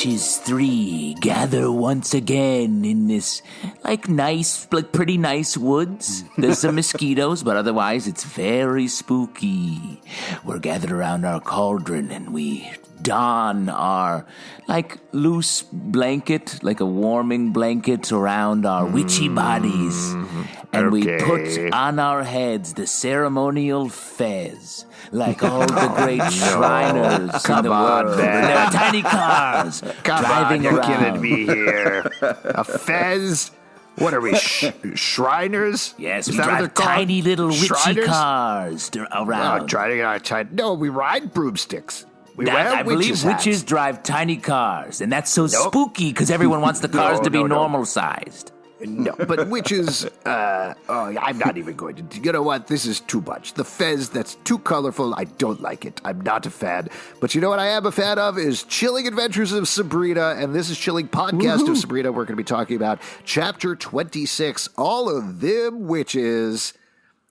witches 3 gather once again in this, pretty nice woods. There's some mosquitoes, but otherwise it's very spooky. We're gathered around our cauldron and we don our, loose blanket, like a warming blanket around our witchy bodies. And we put on our heads the ceremonial fez. Like all the great Shriners in the world. And their tiny cars driving around. You're kidding me here. A fez? What are we, Shriners? Yes, we drive tiny little witchy cars around. No, we ride broomsticks. I believe witches drive tiny cars, and that's so spooky because everyone wants the cars to be normal-sized. No, but witches, I'm not even going to. You know what? This is too much. The fez, that's too colorful. I don't like it. I'm not a fan. But you know what I am a fan of is Chilling Adventures of Sabrina, and this is Chilling Podcast of Sabrina. We're going to be talking about Chapter 26, All of Them Witches.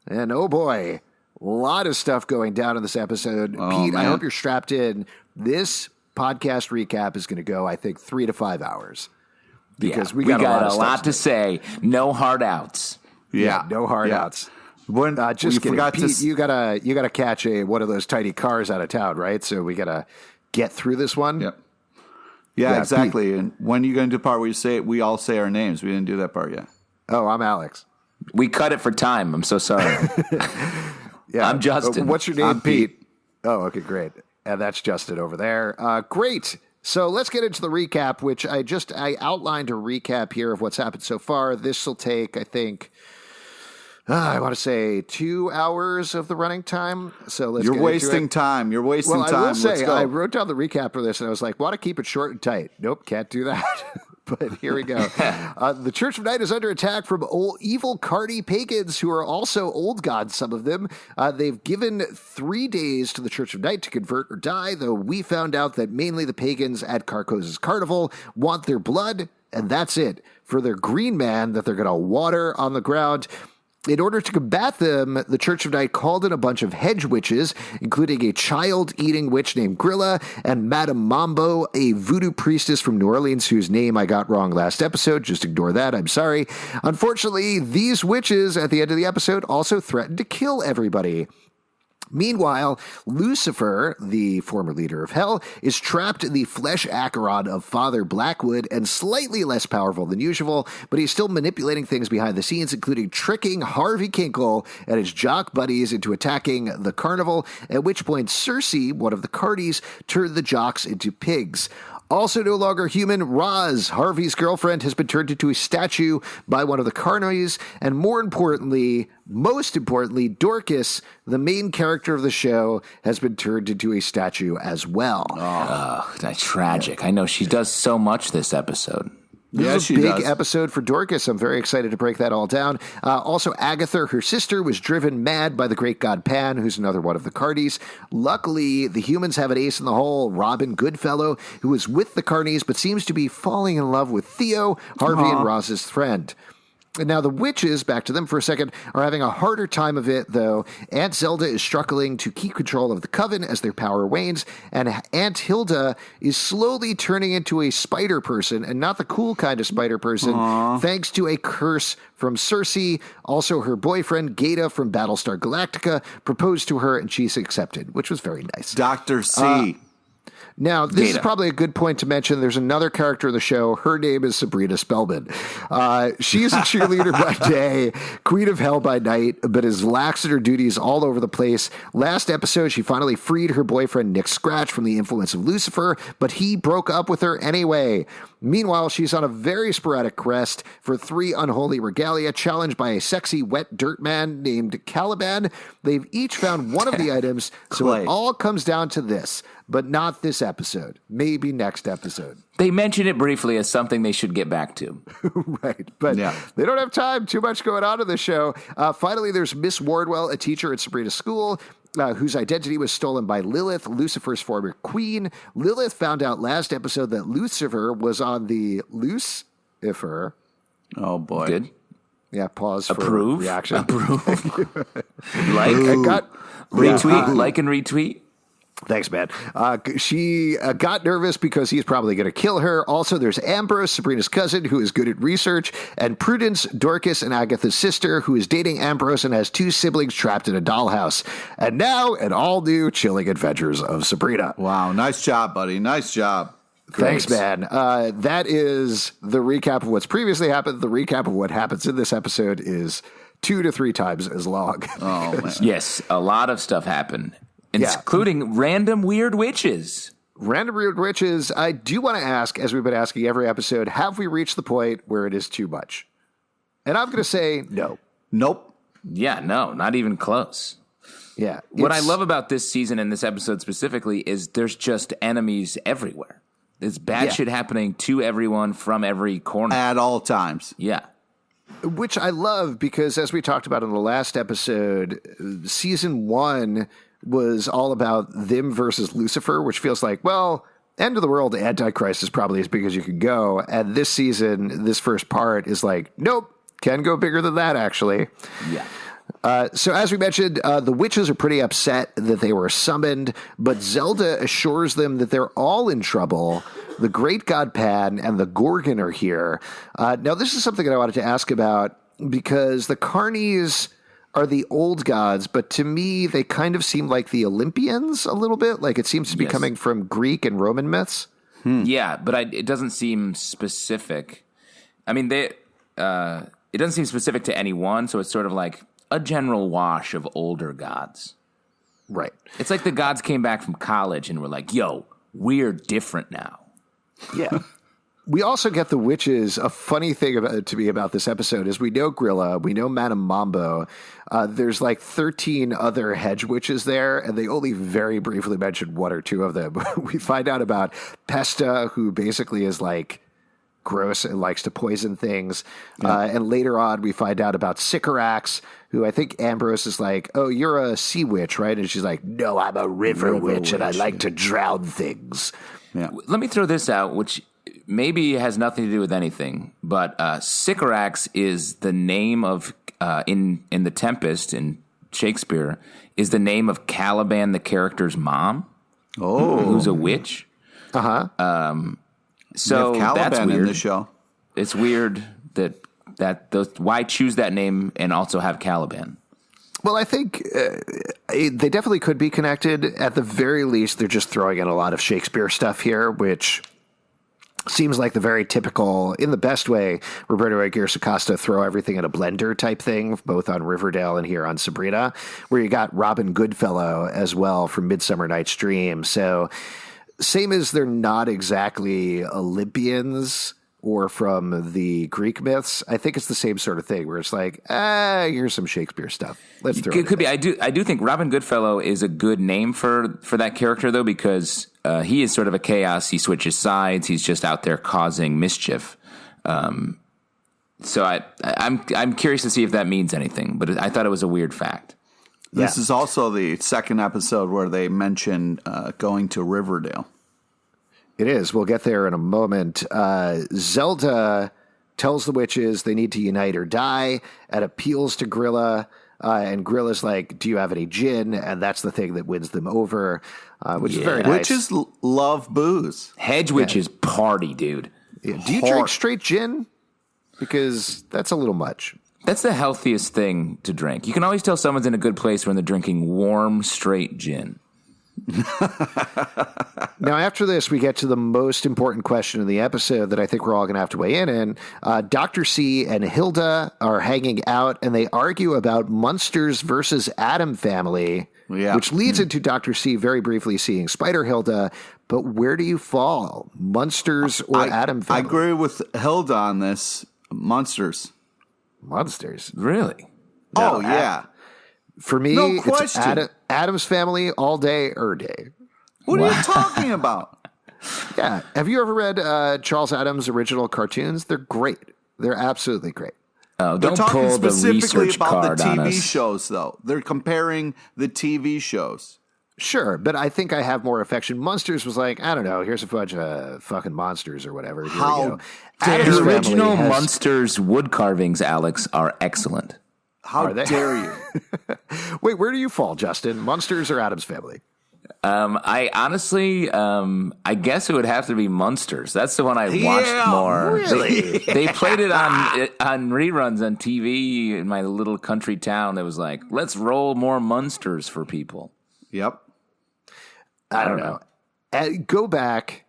And oh boy, a lot of stuff going down in this episode. Pete, man. I hope you're strapped in. This podcast recap is going to go, I think, 3 to 5 hours. Because we got a lot to say. No hard outs. Yeah, no hard outs. Just kidding. Pete, you gotta catch one of those tiny cars out of town, right? So we gotta get through this one. Yep. Yeah, exactly. Pete. And when are you going to do the part where we all say our names? We didn't do that part yet. Oh, I'm Alex. We cut it for time. I'm so sorry. I'm Justin. What's your name, I'm Pete? Oh, okay, great. And that's Justin over there. Great. So let's get into the recap, which I outlined a recap here of what's happened so far. This will take, I think, I want to say 2 hours of the running time. So let's. You're wasting time. You're wasting time. I will say, I wrote down the recap for this, and I was like, want to keep it short and tight. Nope, can't do that. But here we go. The Church of Night is under attack from evil carny pagans who are also old gods, some of them. They've given 3 days to the Church of Night to convert or die, though we found out that mainly the pagans at Carcosa's carnival want their blood, and that's it. For their green man that they're going to water on the ground. In order to combat them, the Church of Night called in a bunch of hedge witches, including a child-eating witch named Grilla and Madame Mambo, a voodoo priestess from New Orleans whose name I got wrong last episode. Just ignore that. I'm sorry. Unfortunately, these witches at the end of the episode also threatened to kill everybody. Meanwhile, Lucifer, the former leader of Hell, is trapped in the flesh acheron of Father Blackwood and slightly less powerful than usual, but he's still manipulating things behind the scenes, including tricking Harvey Kinkle and his jock buddies into attacking the carnival, at which point Circe, one of the carnies, turned the jocks into pigs. Also no longer human, Roz, Harvey's girlfriend, has been turned into a statue by one of the carnies, and most importantly, Dorcas, the main character of the show, has been turned into a statue as well. Oh, that's tragic. I know she does so much this episode. This is a big episode for Dorcas. I'm very excited to break that all down. Also, Agatha, her sister, was driven mad by the great god Pan, who's another one of the carnies. Luckily, the humans have an ace in the hole, Robin Goodfellow, who is with the carnies but seems to be falling in love with Theo, Harvey and Roz's friend. And now the witches, back to them for a second, are having a harder time of it, though. Aunt Zelda is struggling to keep control of the coven as their power wanes, and Aunt Hilda is slowly turning into a spider person, and not the cool kind of spider person, thanks to a curse from Circe. Also, her boyfriend, Gaeta from Battlestar Galactica, proposed to her, and she's accepted, which was very nice. Dr. C. Now, this is probably a good point to mention. There's another character in the show. Her name is Sabrina Spellman. She's a cheerleader by day, queen of hell by night, but is lax in her duties all over the place. Last episode, she finally freed her boyfriend, Nick Scratch, from the influence of Lucifer, but he broke up with her anyway. Meanwhile, she's on a very sporadic quest for 3 unholy regalia, challenged by a sexy wet dirt man named Caliban. They've each found one of the items, so it all comes down to this. But not this episode. Maybe next episode. They mention it briefly as something they should get back to. Right. But they don't have time. Too much going on in the show. Finally, there's Miss Wardwell, a teacher at Sabrina's school, whose identity was stolen by Lilith, Lucifer's former queen. Lilith found out last episode that Lucifer was on the Lucifer. Oh, boy. Good. Yeah, pause for reaction. Approve. Retweet. Like and retweet. Thanks, man. She got nervous because he's probably going to kill her. Also, there's Ambrose, Sabrina's cousin, who is good at research, and Prudence, Dorcas, and Agatha's sister, who is dating Ambrose and has 2 siblings trapped in a dollhouse. And now, an all-new Chilling Adventures of Sabrina. Wow, nice job, buddy. Nice job. Thanks, man. That is the recap of what's previously happened. The recap of what happens in this episode is 2 to 3 times as long. Oh, man. Yes, a lot of stuff happened. Including random weird witches. Random weird witches. I do want to ask, as we've been asking every episode, have we reached the point where it is too much? And I'm going to say no. Nope. Yeah, no, not even close. Yeah. What I love about this season and this episode specifically is there's just enemies everywhere. There's bad shit happening to everyone from every corner. At all times. Yeah. Which I love because, as we talked about in the last episode, season 1 was all about them versus Lucifer, which feels like, well, end of the world Antichrist is probably as big as you could go. And this season, this first part is like, nope, can go bigger than that, actually. Yeah. So as we mentioned, the witches are pretty upset that they were summoned, but Zelda assures them that they're all in trouble. The great god Pan and the Gorgon are here. Now, this is something that I wanted to ask about because the carnies are the old gods, but to me, they kind of seem like the Olympians a little bit. Like it seems to be coming from Greek and Roman myths. Yeah, but it doesn't seem specific. I mean, it doesn't seem specific to anyone, so it's sort of like a general wash of older gods. Right. It's like the gods came back from college and were like, yo, we're different now. Yeah. We also get the witches. A funny thing to me about this episode is we know Grilla, we know Madame Mambo. There's like 13 other hedge witches there, and they only very briefly mention 1 or 2 of them. We find out about Pesta, who basically is like gross and likes to poison things. And later on, we find out about Sycorax, who I think Ambrose is like, oh, you're a sea witch, right? And she's like, no, I'm a river witch, and I like to drown things. Yeah. Let me throw this out, which maybe has nothing to do with anything, but Sycorax is the name of, in The Tempest in Shakespeare, is the name of Caliban, the character's mom. Oh. Who's a witch. Uh-huh. So Caliban that's weird. In the show. It's weird that why choose that name and also have Caliban? Well, I think they definitely could be connected. At the very least, they're just throwing in a lot of Shakespeare stuff here, which seems like the very typical, in the best way, Roberto Aguirre Acosta throw everything in a blender type thing, both on Riverdale and here on Sabrina, where you got Robin Goodfellow as well from Midsummer Night's Dream. So same as they're not exactly Olympians or from the Greek myths, I think it's the same sort of thing where it's like, here's some Shakespeare stuff. Let's throw it. Could be. I do think Robin Goodfellow is a good name for that character, though, because he is sort of a chaos. He switches sides. He's just out there causing mischief. So I'm curious to see if that means anything, but I thought it was a weird fact. This is also the second episode where they mention going to Riverdale. It is. We'll get there in a moment. Zelda tells the witches they need to unite or die and appeals to Grilla. And Grilla's like, do you have any gin? And that's the thing that wins them over, which is very nice. Witches love booze. Hedge witches party, dude. Yeah. Do you drink straight gin? Because that's a little much. That's the healthiest thing to drink. You can always tell someone's in a good place when they're drinking warm, straight gin. Now, after this, we get to the most important question in the episode that I think we're all going to have to weigh in. And Dr. C and Hilda are hanging out, and they argue about Munsters versus Adam family, which leads into Dr. C very briefly seeing Spider Hilda. But where do you fall, Munsters or Adam family? I agree with Hilda on this. Munsters. Monsters. Really? No, yeah. For me, No it's question. Adam's family all day, day. What are you talking about? Yeah. Have you ever read Charles Adams' original cartoons? They're great. They're absolutely great. Oh, They're don't talking pull the specifically research about card the on TV us. shows, though. They're comparing the TV shows. Sure, but I think I have more affection. Monsters was like, I don't know, here's a bunch of fucking monsters or whatever. Here How we go. dare Adam's The family original has- Munsters wood carvings, Alex, are excellent. How Are they? dare you? Wait, where do you fall, Justin? Monsters or Adam's family? I honestly, I guess it would have to be Munsters. That's the one I watched more. Really? They played it on reruns on TV in my little country town. It was like, let's roll more Munsters for people. Yep. I don't know. Go back,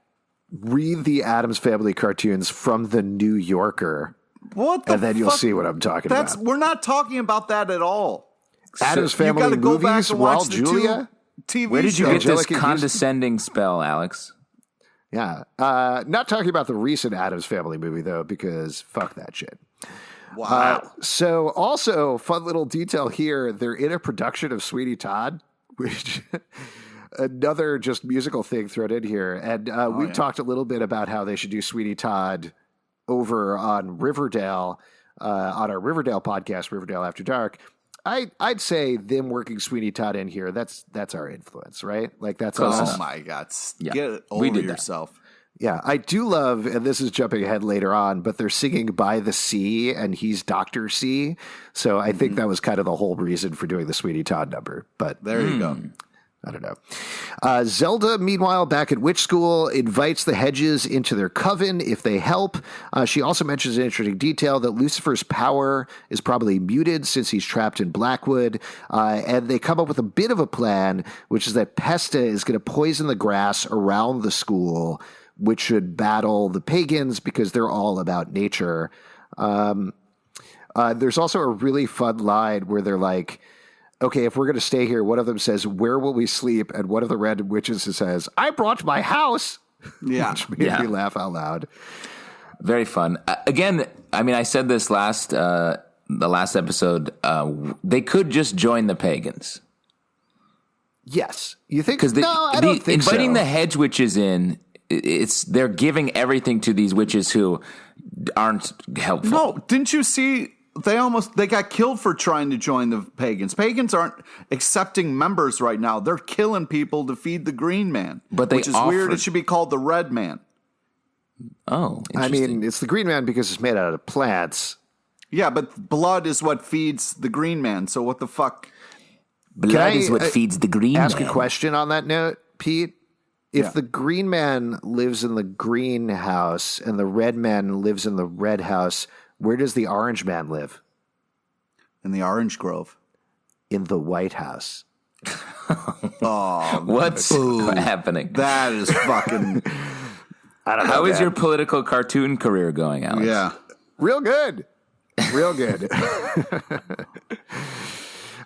read the Addams Family cartoons from the New Yorker, And then you'll see what I'm talking about. We're not talking about that at all. Addams Family you gotta go back movies, and watch Raul the Julia. TV Where did you show. get this Angelica condescending spell, Alex? Yeah. Not talking about the recent Addams Family movie, though, because fuck that shit. Wow. So also, fun little detail here, they're in a production of Sweeney Todd, which... Another just musical thing thrown in here. And we've talked a little bit about how they should do Sweeney Todd over on Riverdale, on our Riverdale podcast, Riverdale After Dark. I'd say them working Sweeney Todd in here, that's our influence, right? Like that's Oh my God. Yeah. Get it We over did that. yourself. Yeah, I do love, and this is jumping ahead later on, but they're singing By the Sea, and he's Dr. C. So I think that was kind of the whole reason for doing the Sweeney Todd number. But There you go. I don't know. Zelda, meanwhile, back at witch school, invites the Hedges into their coven if they help. She also mentions an interesting detail that Lucifer's power is probably muted since he's trapped in Blackwood. And they come up with a bit of a plan, which is that Pesta is going to poison the grass around the school, which should battle the pagans because they're all about nature. There's also a really fun line where they're like, okay, if we're going to stay here, one of them says, where will we sleep? And one of the random witches says, I brought my house. Yeah. Which made me laugh out loud. Very fun. Again, I mean, I said this the last episode. They could just join the pagans. Yes. You think? Because no, I don't think inviting so. the hedge witches in, they're giving everything to these witches who aren't helpful. No, didn't you see? They got killed for trying to join the pagans. Pagans aren't accepting members right now. They're killing people to feed the green man. But they which is weird. offered- It should be called the red man. Oh, I interesting. mean, it's the green man because it's made out of plants. Yeah, but blood is what feeds the green man. So what the fuck? Blood Can is what I, feeds the green Ask man. a question on that note, Pete. If the green man lives in the green house and the red man lives in the red house, where does the orange man live? In the orange grove. In the White House. Oh, What's happening? that is fucking. I don't know. How is man. your political cartoon career going, Alex? Yeah. Real good. Real good.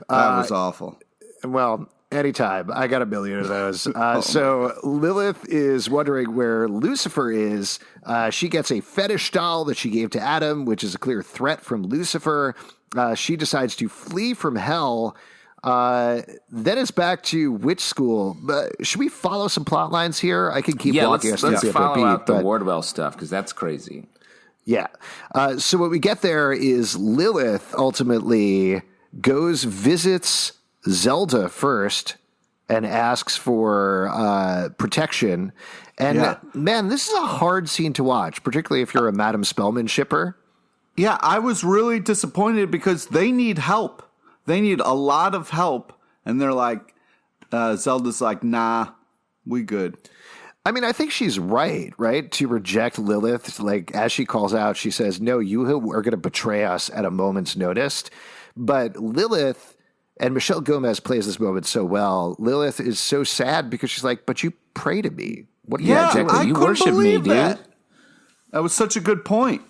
That was awful. Well, anytime. I got a million of those. So Lilith is wondering where Lucifer is. She gets a fetish doll that she gave to Adam, which is a clear threat from Lucifer. She decides to flee from hell. Then it's back to witch school. Should we follow some plot lines here? I can keep walking us let's through follow out the but Wardwell stuff because that's crazy. yeah. So what we get there is Lilith ultimately visits Zelda first and asks for protection. And man, this is a hard scene to watch, particularly if you're a Madame Spellman shipper. Yeah, I was really disappointed because they need help. They need a lot of help. And they're like, Zelda's like, nah, we good. I mean, I think she's right, to reject Lilith. Like, as she calls out, she says, no, you are going to betray us at a moment's notice. But Lilith, and Michelle Gomez plays this moment so well, Lilith is so sad because she's like, but you pray to me. What are you Yeah, doing? I You couldn't worship me, believe dude. That was such a good point.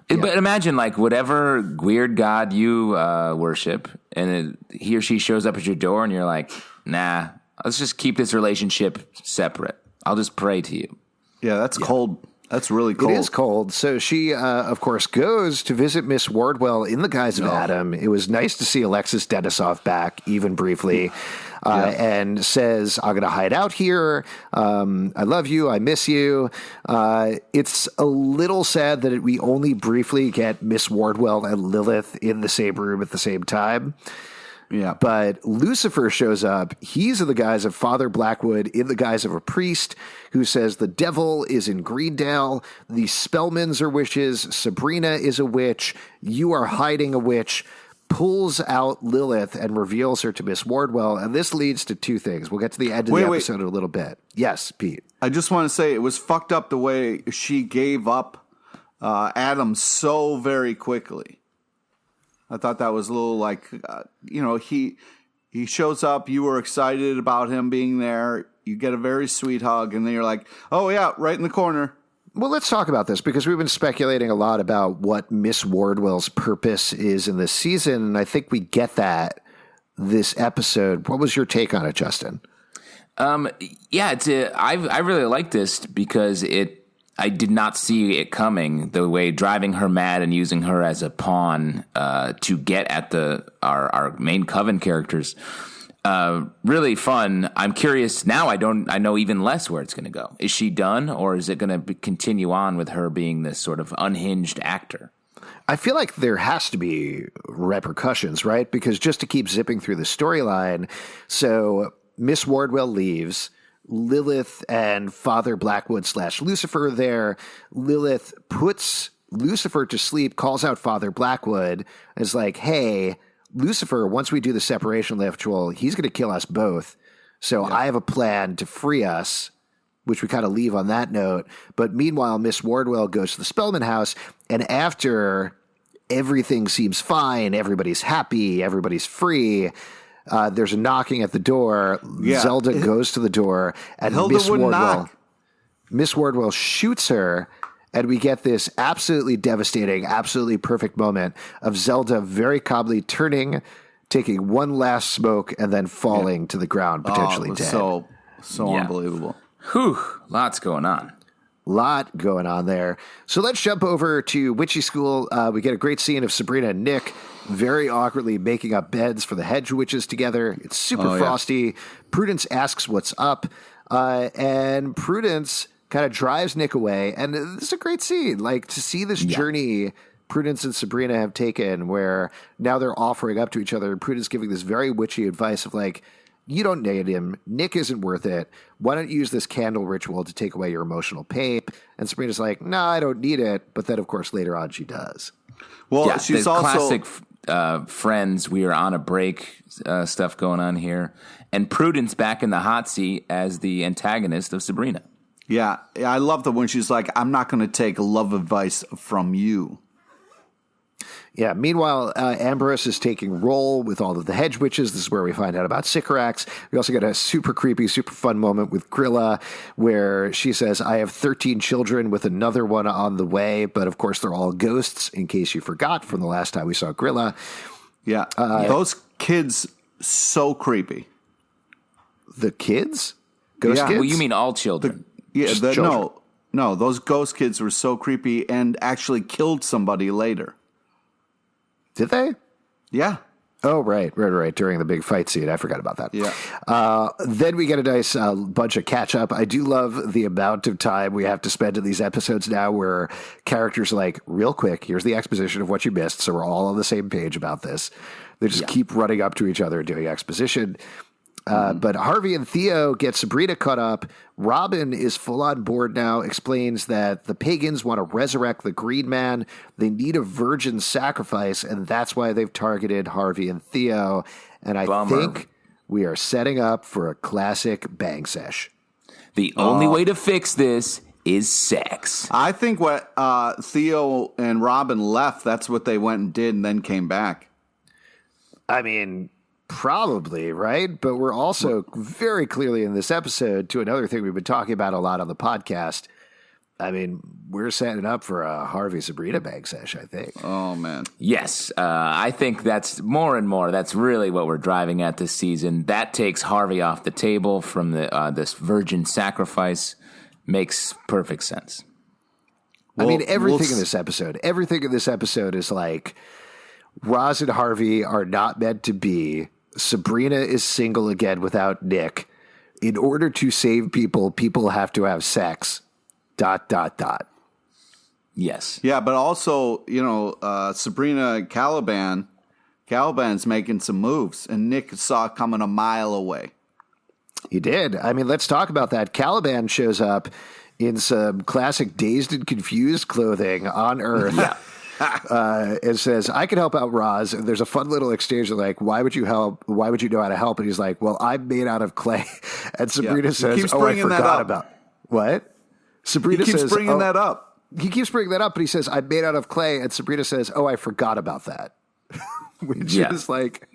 But imagine, like, whatever weird god you worship, and he or she shows up at your door, and you're like, nah, let's just keep this relationship separate. I'll just pray to you. Yeah, that's cold. That's really cold. It is cold. So she, of course, goes to visit Miss Wardwell in the guise of Adam. It was nice to see Alexis Denisof back, even briefly, and says, I'm going to hide out here. I love you. I miss you. It's a little sad that we only briefly get Miss Wardwell and Lilith in the same room at the same time. Yeah. But Lucifer shows up. He's in the guise of Father Blackwood, in the guise of a priest who says the devil is in Greendale. The Spellmans are witches. Sabrina is a witch. You are hiding a witch. pulls out Lilith and reveals her to Miss Wardwell, and this leads to two things. We'll get to the end of the episode in a little bit. Yes, Pete. I just want to say it was fucked up the way she gave up Adam so very quickly. I thought that was a little like, he shows up, you were excited about him being there, you get a very sweet hug, and then you're like, oh yeah, right in the corner. Well, let's talk about this because we've been speculating a lot about what Miss Wardwell's purpose is in this season, and I think we get this episode. What was your take on it, Justin? I really like this because I did not see it coming, the way driving her mad and using her as a pawn to get at our main Coven characters. Really fun. I'm curious now. I know even less where it's going to go. Is she done, or is it going to continue on with her being this sort of unhinged actor? I feel like there has to be repercussions, right? Because just to keep zipping through the storyline, so Miss Wardwell leaves. Lilith and Father Blackwood / Lucifer are there. Lilith puts Lucifer to sleep, calls out Father Blackwood, and is like, hey, Lucifer, once we do the separation ritual, he's going to kill us both. So I have a plan to free us, which we kind of leave on that note. But meanwhile, Miss Wardwell goes to the Spellman house, and after everything seems fine, everybody's happy, everybody's free, there's a knocking at the door. Yeah. Zelda goes to the door, and Hilda Miss Wardwell shoots her. And we get this absolutely devastating, absolutely perfect moment of Zelda very calmly turning, taking one last smoke, and then falling to the ground, potentially dead. So unbelievable. Whew, lots going on. Lot going on there. So let's jump over to Witchy School. We get a great scene of Sabrina and Nick very awkwardly making up beds for the hedge witches together. It's super frosty. Prudence asks what's up, and Prudence kind of drives Nick away, and this is a great scene. Like, to see this journey Prudence and Sabrina have taken, where now they're offering up to each other, and Prudence giving this very witchy advice of like, you don't need him. Nick isn't worth it. Why don't you use this candle ritual to take away your emotional pain? And Sabrina's like, no, I don't need it. But then, of course, later on she does. Well, she's also classic friends. We are on a break stuff going on here. And Prudence back in the hot seat as the antagonist of Sabrina. Yeah, I love that when she's like, I'm not going to take love advice from you. Yeah, meanwhile, Ambrose is taking roll with all of the hedge witches. This is where we find out about Sycorax. We also get a super creepy, super fun moment with Grilla, where she says, I have 13 children with another one on the way, but of course they're all ghosts, in case you forgot from the last time we saw Grilla. Yeah, those kids, so creepy. The kids? Ghost kids? Well, you mean all children. No, those ghost kids were so creepy and actually killed somebody later. Did they? Yeah. Oh, right. During the big fight scene. I forgot about that. Yeah. Then we get a nice bunch of catch up. I do love the amount of time we have to spend in these episodes now where characters are like, real quick, here's the exposition of what you missed. So we're all on the same page about this. They just keep running up to each other doing exposition. But Harvey and Theo get Sabrina caught up. Robin is full on board now, explains that the pagans want to resurrect the Green Man. They need a virgin sacrifice, and that's why they've targeted Harvey and Theo. And I think we are setting up for a classic bang sesh. The only way to fix this is sex. I think what Theo and Robin left, that's what they went and did and then came back. I mean, probably, right? But we're also very clearly in this episode to another thing we've been talking about a lot on the podcast. I mean, we're setting up for a Harvey Sabrina bang sesh, I think. Oh, man. Yes. I think that's more and more. That's really what we're driving at this season. That takes Harvey off the table from this virgin sacrifice. Makes perfect sense. I mean, everything in this episode is like, Roz and Harvey are not meant to be. Sabrina is single again without Nick. In order to save people, people have to have sex. ... Yes. Yeah, but also, Sabrina and Caliban's making some moves, and Nick saw it coming a mile away. He did. I mean, let's talk about that. Caliban shows up in some classic Dazed and Confused clothing on Earth. and says, I can help out Roz. And there's a fun little exchange of like, why would you help? Why would you know how to help? And he's like, well, I'm made out of clay. And Sabrina says, I forgot about what? Sabrina he keeps says, bringing that up. He keeps bringing that up, but he says, I'm made out of clay. And Sabrina says, I forgot about that. Which is like,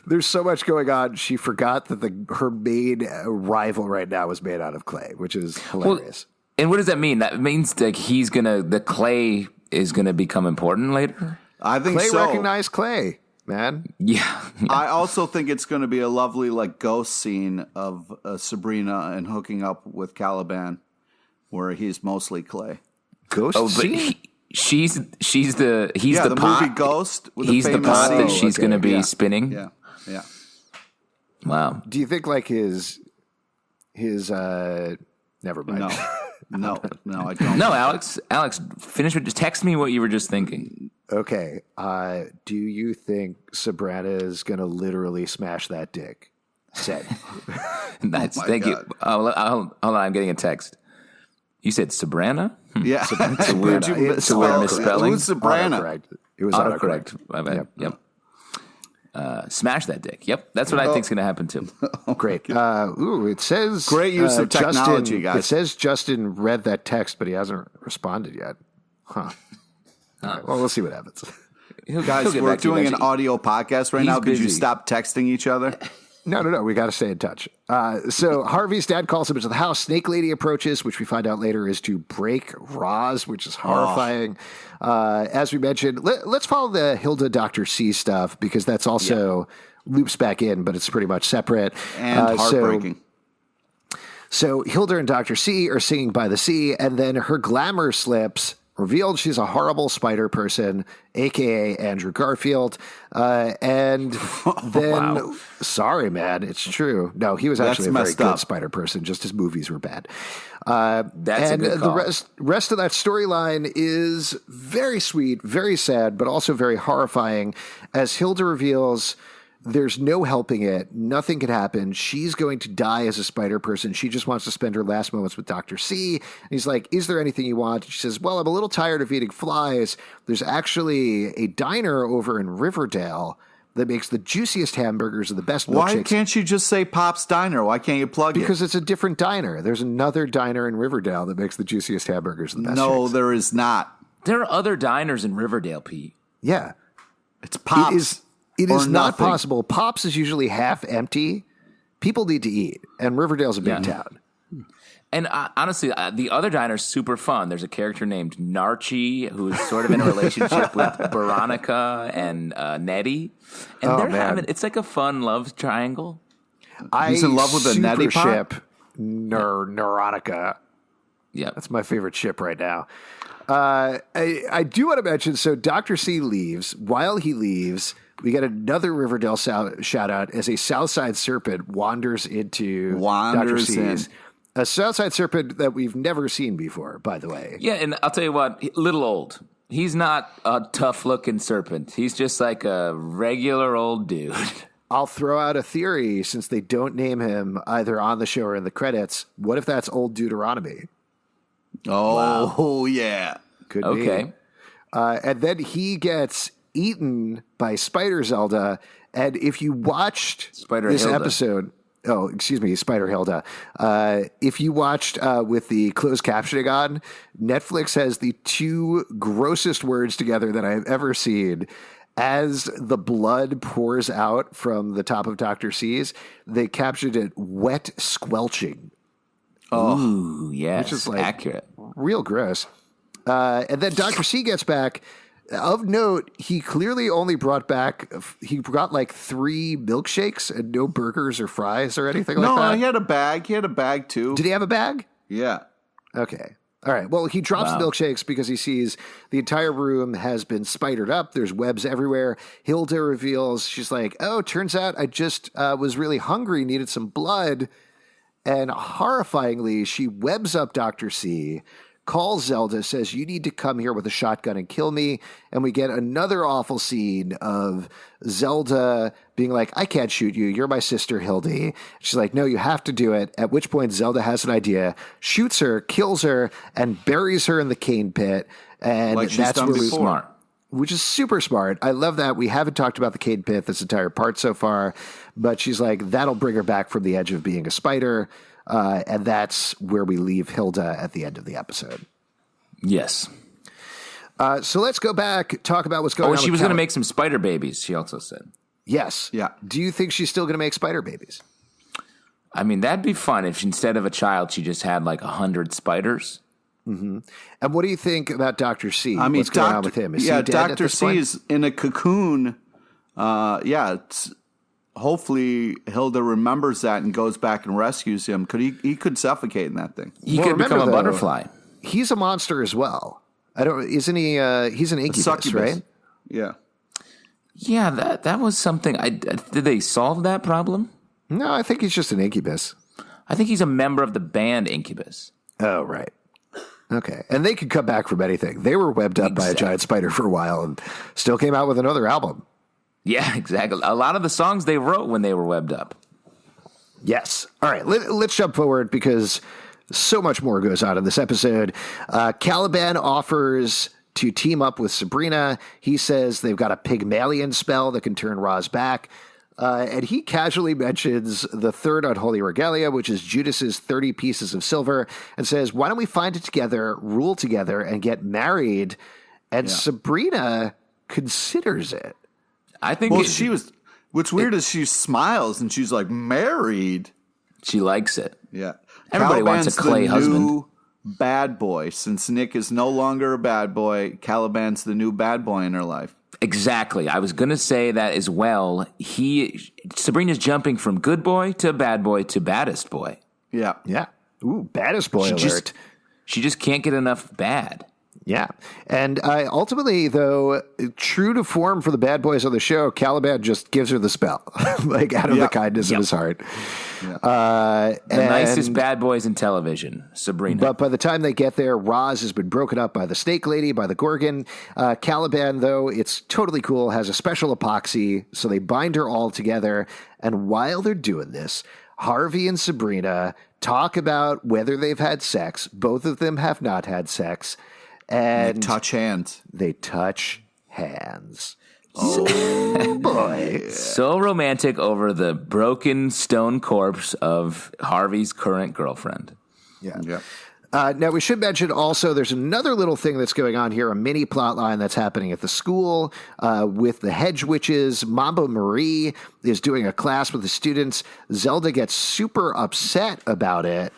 there's so much going on. She forgot that her main rival right now is made out of clay, which is hilarious. Well, and what does that mean? That means like the clay is gonna become important later? I think clay so. Recognize clay, man. Yeah. I also think it's going to be a lovely like ghost scene of Sabrina and hooking up with Caliban, where he's mostly clay. Ghost scene? He's the pot. Movie Ghost. With He's the pot that she's going to be Yeah. spinning. Yeah. Wow. Do you think like his never mind. No, I don't. No, Alex, finish with just text me what you were just thinking. Okay. Do you think Sabrina is going to literally smash that dick? Said. Thank you. Hold on, I'm getting a text. You said Sabrina? Yeah. It's a weird misspelling. Who's Sabrina? Autocorrect. It was autocorrect. My bad. Yep. Smash that dick. Yep. That's what I think's going to happen too. Great. It says great use of technology, guys. It says Justin read that text, but he hasn't responded yet. Huh. All right, well, we'll see what happens. Guys, we're doing an audio podcast right now. Could you stop texting each other? No. We got to stay in touch. So Harvey's dad calls him into the house. Snake Lady approaches, which we find out later is to break Roz, which is horrifying. As we mentioned, let's follow the Hilda Dr. C stuff because that's also loops back in, but it's pretty much separate. And heartbreaking. So Hilda and Dr. C are singing by the sea, and then her glamour slips. Revealed she's a horrible spider person, a.k.a. Andrew Garfield. And then, sorry, man, it's true. No, he was actually a very good spider person. Just his movies were bad. That's a good call. The rest of that storyline is very sweet, very sad, but also very horrifying. As Hilda reveals, there's no helping it. Nothing can happen. She's going to die as a spider person. She just wants to spend her last moments with Dr. C. And he's like, is there anything you want? And she says, well, I'm a little tired of eating flies. There's actually a diner over in Riverdale that makes the juiciest hamburgers and the best milkshakes. Why can't you just say Pop's Diner? Why can't you plug it? Because it's a different diner. There's another diner in Riverdale that makes the juiciest hamburgers and the best No, shakes. there is not. There are other diners in Riverdale, Pete. Yeah. It's Pop's. It is not possible. Pops is usually half empty. People need to eat, and Riverdale's a big town. And honestly, the other diner's super fun. There's a character named Narchi who's sort of in a relationship with Veronica and Nettie, and it's like a fun love triangle. He's in love with the Nettie ship, Neurotica. Yeah, that's my favorite ship right now. I do want to mention. So Dr. C leaves. While he leaves, we get another Riverdale shout out as a Southside Serpent wanders Dr. C's. A Southside Serpent that we've never seen before, by the way. Yeah, and I'll tell you what, little old. He's not a tough-looking serpent. He's just like a regular old dude. I'll throw out a theory, since they don't name him either on the show or in the credits. What if that's old Deuteronomy? Oh, yeah. Could be. Okay. And then he gets eaten by Spider Zelda. And if you watched this episode... Oh, excuse me, Spider Hilda. If you watched with the closed captioning on, Netflix has the two grossest words together that I've ever seen. As the blood pours out from the top of Dr. C's, they captioned it wet squelching. Oh, yes, which is like accurate. Real gross. And then Dr. C gets back. Of note, he clearly only brought like 3 milkshakes and no burgers or fries or anything like that. No, he had a bag. He had a bag too. Did he have a bag? Yeah. Okay. All right. Well, he drops the milkshakes because he sees the entire room has been spidered up. There's webs everywhere. Hilda reveals, she's like, oh, turns out I just was really hungry, needed some blood. And horrifyingly, she webs up Dr. C, calls Zelda, says, you need to come here with a shotgun and kill me. And we get another awful scene of Zelda being like, I can't shoot you. You're my sister, Hildy. She's like, no, you have to do it. At which point Zelda has an idea, shoots her, kills her, and buries her in the cane pit. And Like she's that's done where before. Smart. which is super smart. I love that. We haven't talked about the Cade Pith this entire part so far, but she's like, that'll bring her back from the edge of being a spider. And that's where we leave Hilda at the end of the episode. Yes. So let's go back, talk about what's going on. She was going to make some spider babies, she also said. Yes. Yeah. Do you think she's still going to make spider babies? I mean, that'd be fun if instead of a child, she just had like 100 spiders. Mm-hmm. And what do you think about Dr. C? I mean, what's going on with him? Is he dead Dr. at this C point? is in a cocoon. Hopefully Hilda remembers that and goes back and rescues him. He could suffocate in that thing. He Well, could become a remember, though, butterfly. He's a monster as well. Isn't he? He's an incubus, Succubus. right? Yeah. Yeah, that was something. Did they solve that problem? No, I think he's just an incubus. I think he's a member of the band Incubus. Oh, right. Okay. And they could come back from anything. They were webbed up by a giant spider for a while and still came out with another album. Yeah, exactly. A lot of the songs they wrote when they were webbed up. Yes. All right. Let's jump forward because so much more goes on in this episode. Caliban offers to team up with Sabrina. He says they've got a Pygmalion spell that can turn Roz back. And he casually mentions the third unholy regalia, which is Judas's 30 pieces of silver, and says, why don't we find it together, rule together, and get married? And Sabrina considers it. I think what's weird is she smiles and she's like, married. She likes it. Yeah. Everybody wants a clay the husband. New bad boy. Since Nick is no longer a bad boy, Caliban's the new bad boy in her life. Exactly. I was going to say that as well. Sabrina's jumping from good boy to bad boy to baddest boy. Yeah. Yeah. Ooh, baddest boy alert. She just can't get enough bad. Yeah. And ultimately, though, true to form for the bad boys on the show, Caliban just gives her the spell, like out of the kindness of his heart. The nicest bad boys in television, Sabrina. But by the time they get there, Roz has been broken up by the snake lady, by the Gorgon. Caliban, though, it's totally cool, has a special epoxy, so they bind her all together. And while they're doing this, Harvey and Sabrina talk about whether they've had sex. Both of them have not had sex. And they touch hands. They touch hands. Oh, boy. So romantic over the broken stone corpse of Harvey's current girlfriend. Yeah. Now, we should mention also there's another little thing that's going on here, a mini plot line that's happening at the school with the hedge witches. Mambo Marie is doing a class with the students. Zelda gets super upset about it.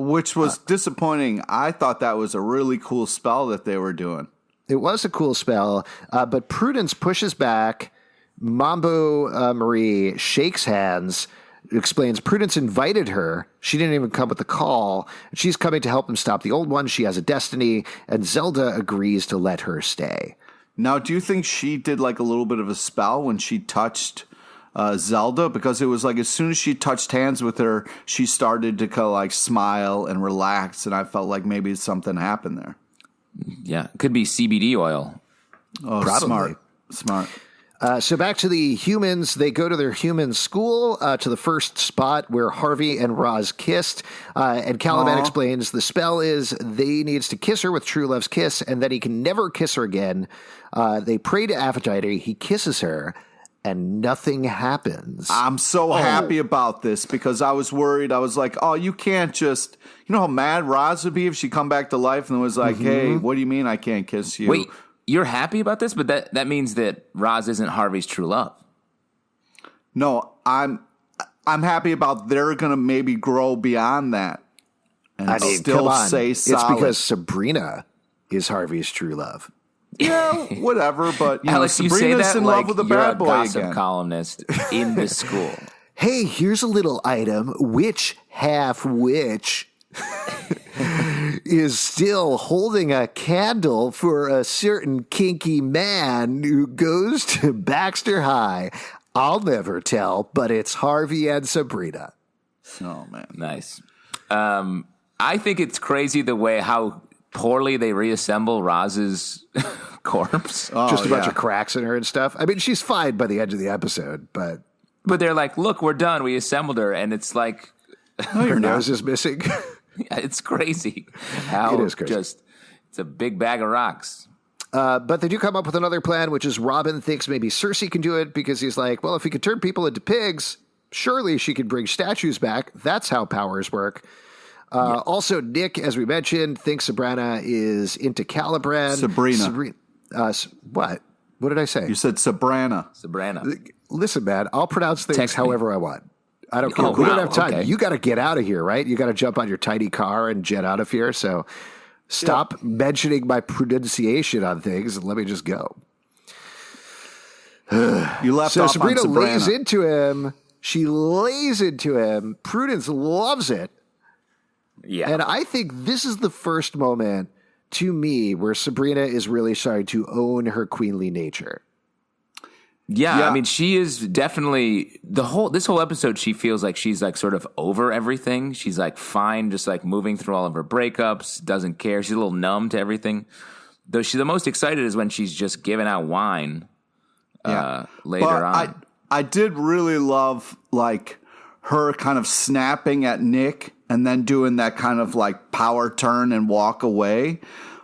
Which was disappointing. I thought that was a really cool spell that they were doing. It was a cool spell, but Prudence pushes back. Mambo Marie shakes hands, explains Prudence invited her. She didn't even come with the call. She's coming to help them stop the old one. She has a destiny, and Zelda agrees to let her stay. Now, do you think she did like a little bit of a spell when she touched Zelda? Because it was like as soon as she touched hands with her, she started to kind of like smile and relax, and I felt like maybe something happened there. Yeah, it could be CBD oil. Oh, Probably. Smart. So back to the humans. They go to their human school, to the first spot where Harvey and Roz kissed. And Caliban explains the spell is they needs to kiss her with true love's kiss, and then he can never kiss her again. They pray to Aphrodite. He kisses her, and nothing happens. I'm so happy about this because I was worried. I was like, oh, you can't just... You know how mad Roz would be if she come back to life and was like, hey, what do you mean I can't kiss you? Wait, you're happy about this? But that means that Roz isn't Harvey's true love. No, I'm happy about they're going to maybe grow beyond that and still say solid. It's because Sabrina is Harvey's true love. Yeah, whatever, but you Alex, know, you say Sabrina's that in like love with a you're bad a boy gossip again. columnist in the school. Hey, here's a little item. Which half which is still holding a candle for a certain kinky man who goes to Baxter High? I'll never tell, but it's Harvey and Sabrina. Oh, man. Nice. I think it's crazy the way how poorly they reassemble Roz's corpse. Just a bunch of cracks in her and stuff. I mean, she's fine by the end of the episode, but they're like, look, we're done. We assembled her. And it's like, her nose is missing. it's crazy how It is crazy. just It's a big bag of rocks. But they do come up with another plan, which is Robin thinks maybe Cersei can do it because he's like, well, if we could turn people into pigs, surely she could bring statues back. That's how powers work. Also, Nick, as we mentioned, thinks Sabrina is into Caliban. Sabrina. What? What did I say? You said Sabrina. Listen, man, I'll pronounce things however I want. I don't care. We don't have time. Okay. You got to get out of here, right? You got to jump on your tiny car and jet out of here. So stop mentioning my pronunciation on things and let me just go. You left so off Sabrina on Sabrina. lays into him. She lays into him. Prudence loves it. Yeah. And I think this is the first moment to me where Sabrina is really starting to own her queenly nature. Yeah, I mean, she is definitely this whole episode. She feels like she's like sort of over everything. She's like fine, just like moving through all of her breakups. Doesn't care. She's a little numb to everything. Though she's the most excited is when she's just giving out wine. Later on, I did really love like her kind of snapping at Nick and then doing that kind of like power turn and walk away.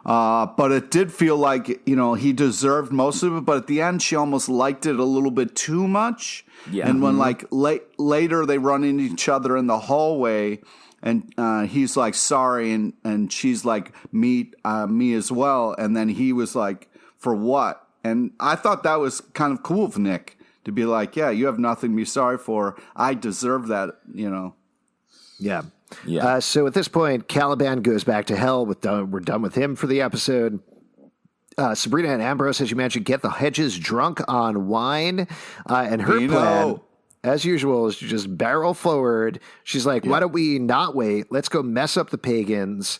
But it did feel like, he deserved most of it. But at the end, she almost liked it a little bit too much. Yeah. And when like later they run into each other in the hallway and he's like, sorry. And she's like, me as well. And then he was like, for what? And I thought that was kind of cool of Nick to be like, yeah, you have nothing to be sorry for. I deserve that, Yeah. Yeah. So at this point, Caliban goes back to hell. We're done with him for the episode. Sabrina and Ambrose, as you mentioned, get the hedges drunk on wine. And her plan, as usual, is to just barrel forward. She's like, why don't we not wait? Let's go mess up the pagans.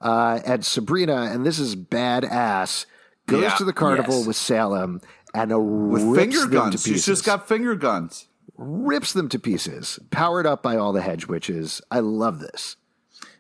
And Sabrina, and this is badass, goes to the carnival with Salem and with finger guns. To pieces. She's just got finger guns. Rips them to pieces, powered up by all the hedge witches. I love this.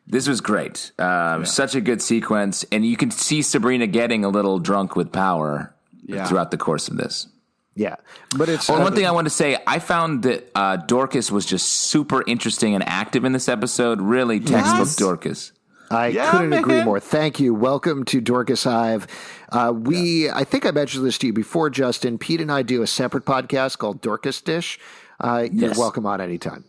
This was great. Such a good sequence. And you can see Sabrina getting a little drunk with power throughout the course of this. Yeah. But it's one thing I want to say, I found that Dorcas was just super interesting and active in this episode. Really textbook Dorcas. I couldn't agree more. Thank you. Welcome to Dorcas Hive. I think I mentioned this to you before, Justin. Pete and I do a separate podcast called Dorcas Dish. You're welcome on anytime.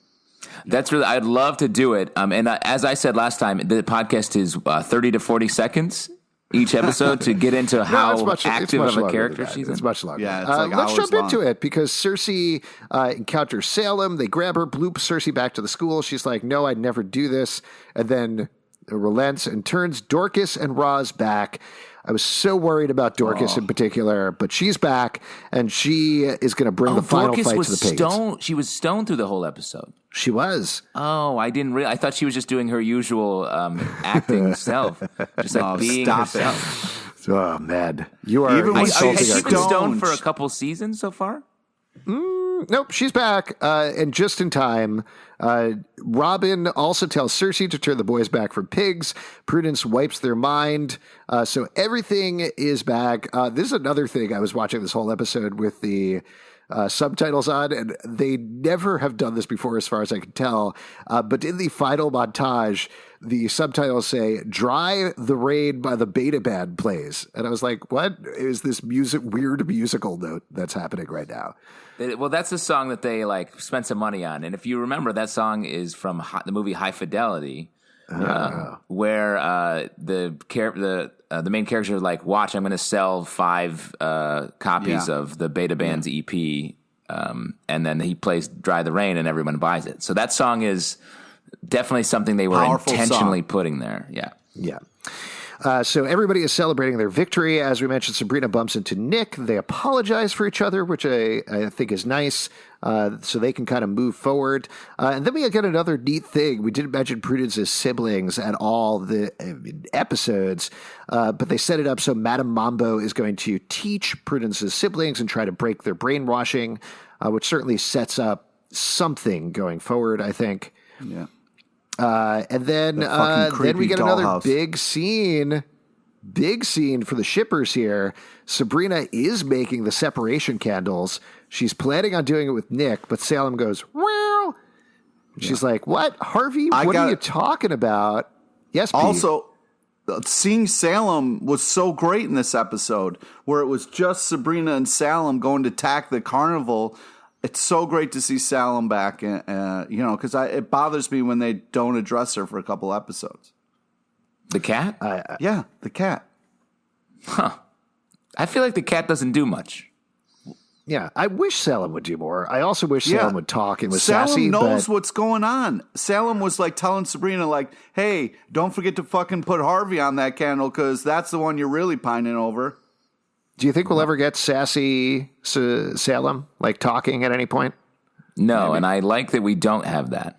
That's really, I'd love to do it. And as I said last time, the podcast is 30 to 40 seconds each episode to get into how active of a character she's in. It's much longer. Yeah, it's like let's jump into it because Cersei encounters Salem. They grab her, bloop Cersei back to the school. She's like, no, I'd never do this. And then relents and turns Dorcas and Roz back. I was so worried about Dorcas in particular, but she's back, and she is going to bring the final Dorcas fight was to the pagans. She was stoned through the whole episode. She was. Oh, I didn't I thought she was just doing her usual acting self, just like being herself. Oh, man. You are Has she been stoned for a couple seasons so far? Nope, she's back, and just in time. Robin also tells Cersei to turn the boys back from pigs. Prudence wipes their mind, so everything is back. This is another thing. I was watching this whole episode with the subtitles on, and they never have done this before as far as I can tell. But in the final montage, the subtitles say, "Dry the Rain" by the Beta Band plays. And I was like, what is this weird musical note that's happening right now? Well, that's the song that they like spent some money on. And if you remember, that song is from the movie High Fidelity, where the main character is like, watch, I'm going to sell 5 copies of the Beta Band's EP. And then he plays Dry the Rain and everyone buys it. So that song is definitely something they were intentionally putting there. Yeah. Yeah. So everybody is celebrating their victory. As we mentioned, Sabrina bumps into Nick. They apologize for each other, which I think is nice, so they can kind of move forward. And then we get another neat thing. We didn't mention Prudence's siblings at all the episodes, but they set it up so Madame Mambo is going to teach Prudence's siblings and try to break their brainwashing, which certainly sets up something going forward, I think. Yeah. And then we get another big scene for the shippers here. Sabrina is making the separation candles. She's planning on doing it with Nick, but Salem goes, wow. She's like, what? Harvey, what are you talking about? Yes, Pete. seeing Salem was so great in this episode, where it was just Sabrina and Salem going to attack the carnival. It's so great to see Salem back, because it bothers me when they don't address her for a couple episodes. The cat? Yeah, the cat. Huh. I feel like the cat doesn't do much. Yeah, I wish Salem would do more. I also wish Salem would talk and was Salem sassy. knows what's going on. Salem was like telling Sabrina, like, hey, don't forget to fucking put Harvey on that candle because that's the one you're really pining over. Do you think we'll ever get sassy Salem, like talking at any point? No, maybe. And I like that we don't have that.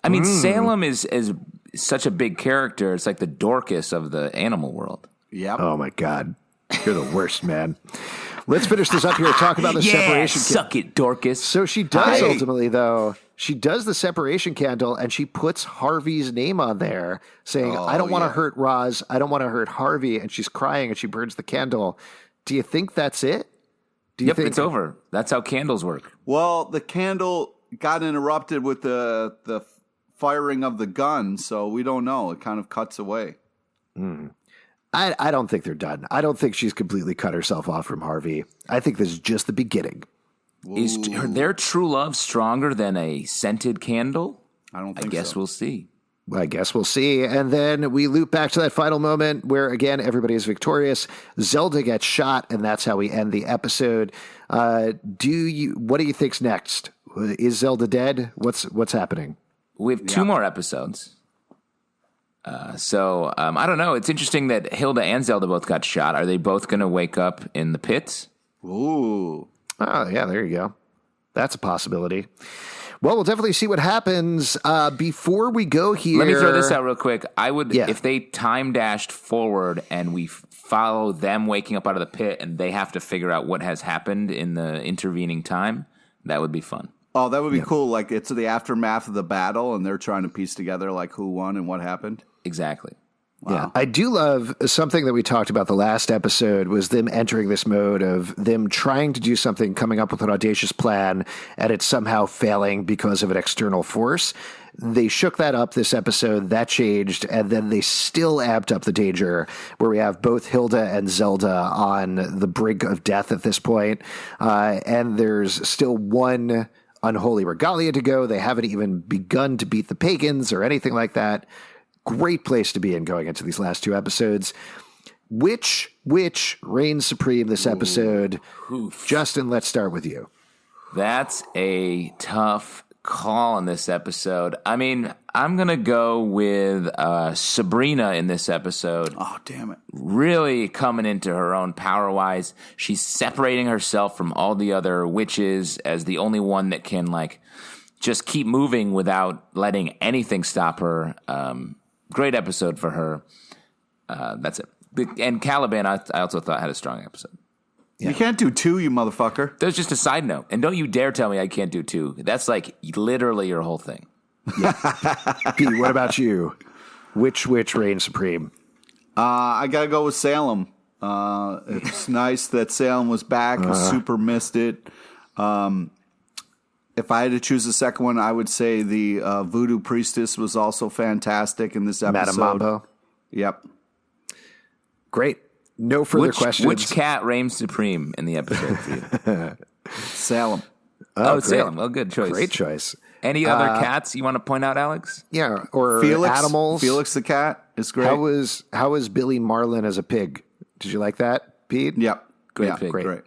I mean, Salem is such a big character. It's like the Dorcas of the animal world. Yep. Oh, my God. You're the worst, man. Let's finish this up here and talk about the separation. Suck it, Dorcas. So she does ultimately, though. She does the separation candle, and she puts Harvey's name on there, saying, I don't want to hurt Roz. I don't want to hurt Harvey. And she's crying, and she burns the candle. Do you think that's it? Do you think it's over. That's how candles work. Well, the candle got interrupted with the firing of the gun, so we don't know. It kind of cuts away. I don't think they're done. I don't think she's completely cut herself off from Harvey. I think this is just the beginning. Is their true love stronger than a scented candle? I don't think so. I guess we'll see. I guess we'll see. And then we loop back to that final moment where, again, everybody is victorious. Zelda gets shot, and that's how we end the episode. What do you think's next? Is Zelda dead? What's happening? We have 2 more episodes. So I don't know. It's interesting that Hilda and Zelda both got shot. Are they both going to wake up in the pits? Ooh. Oh, yeah, there you go. That's a possibility. Well, we'll definitely see what happens. Before we go here... Let me throw this out real quick. I would, if they time dashed forward and we follow them waking up out of the pit and they have to figure out what has happened in the intervening time, that would be fun. Oh, that would be cool. Like, it's the aftermath of the battle and they're trying to piece together, like, who won and what happened. Exactly. Wow. Yeah, I do love something that we talked about the last episode was them entering this mode of them trying to do something, coming up with an audacious plan, and it's somehow failing because of an external force. They shook that up this episode, that changed, and then they still amped up the danger where we have both Hilda and Zelda on the brink of death at this point, and there's still one unholy regalia to go. They haven't even begun to beat the pagans or anything like that. Great place to be in going into these last 2 episodes. Which reigns supreme this episode? Oof. Justin, let's start with you. That's a tough call in this episode. I mean, I'm going to go with Sabrina in this episode. Oh, damn it. Really coming into her own power-wise. She's separating herself from all the other witches as the only one that can, like, just keep moving without letting anything stop her. Great episode for her. That's it. And Caliban, I also thought had a strong episode. Yeah. You can't do 2, you motherfucker. There's just a side note. And don't you dare tell me I can't do 2. That's like literally your whole thing. Yeah. Pete, what about you? Which reigns supreme? I got to go with Salem. It's nice that Salem was back. Super missed it. If I had to choose a second one, I would say the voodoo priestess was also fantastic in this episode. Madame Mambo. Yep. Great. No further questions. Which cat reigns supreme in the episode for you? Salem. Oh, Salem. Well, good choice. Great choice. Any other cats you want to point out, Alex? Yeah, or Felix, animals. Felix the cat is great. How was Billy Marlin as a pig? Did you like that, Pete? Yep. Great pig. Great.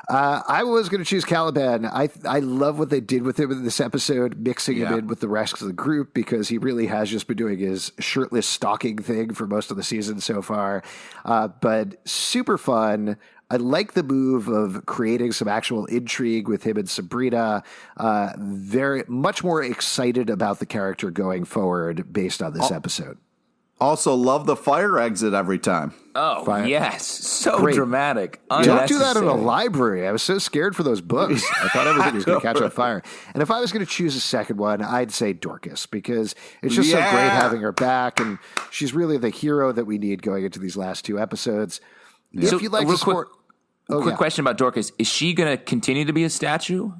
I was going to choose Caliban. I love what they did with him in this episode, mixing him in with the rest of the group because he really has just been doing his shirtless stalking thing for most of the season so far. But super fun. I like the move of creating some actual intrigue with him and Sabrina. Very much more excited about the character going forward based on this episode. Also, love the fire exit every time. Oh, yes. So Great. dramatic. Don't do that in a library. I was so scared for those books. I thought everything was going to catch on fire. And if I was going to choose a second one, I'd say Dorcas because it's just so great having her back. And she's really the hero that we need going into these last 2 episodes. So, if you'd like to support... Quick question about Dorcas. Is she going to continue to be a statue?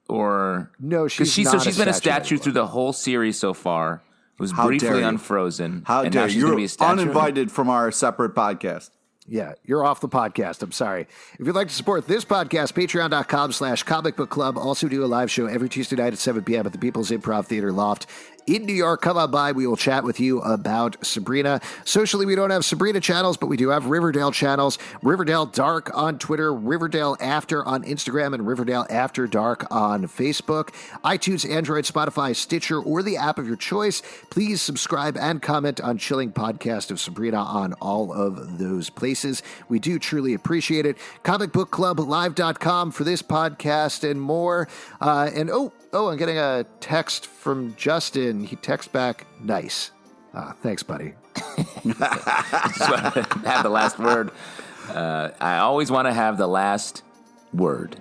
Or No, she's been a statue through the whole series so far. It was How briefly dare you. unfrozen. How and dare now she's you? gonna You're be a statue. uninvited from our separate podcast. Yeah, you're off the podcast. I'm sorry. If you'd like to support this podcast, patreon.com/comic book club. Also do a live show every Tuesday night at 7 p.m. at the People's Improv Theater Loft in New York. Come on by. We will chat with you about Sabrina. Socially, we don't have Sabrina channels, but we do have Riverdale channels. Riverdale Dark on Twitter, Riverdale After on Instagram, and Riverdale After Dark on Facebook. iTunes, Android, Spotify, Stitcher, or the app of your choice. Please subscribe and comment on Chilling Podcast of Sabrina on all of those places. We do truly appreciate it. Comicbookclublive.com for this podcast and more. I'm getting a text from Justin. He texts back, nice. Thanks, buddy. Just want to have the last word. I always want to have the last word.